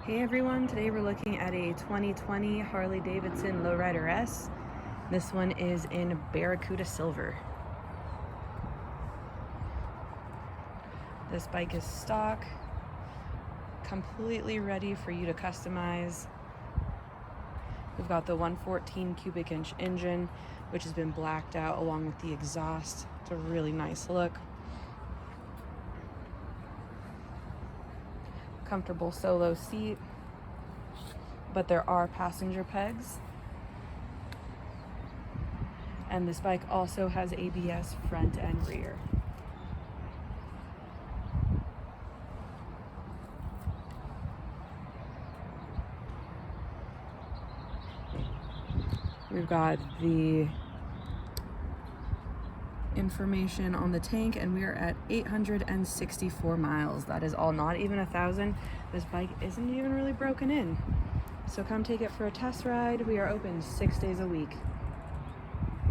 Hey everyone, today we're looking at a 2020 Harley-Davidson Low Rider S. This one is in Barracuda Silver. This bike is stock, completely ready for you to customize. We've got the 114 cubic inch engine, which has been blacked out along with the exhaust. It's a really nice look. Comfortable solo seat, but there are passenger pegs. And this bike also has ABS front and rear. We've got the information on the tank, and we are at 864 miles. That is all, not even 1,000. This bike isn't even really broken in. So come take it for a test ride. We are open 6 days a week.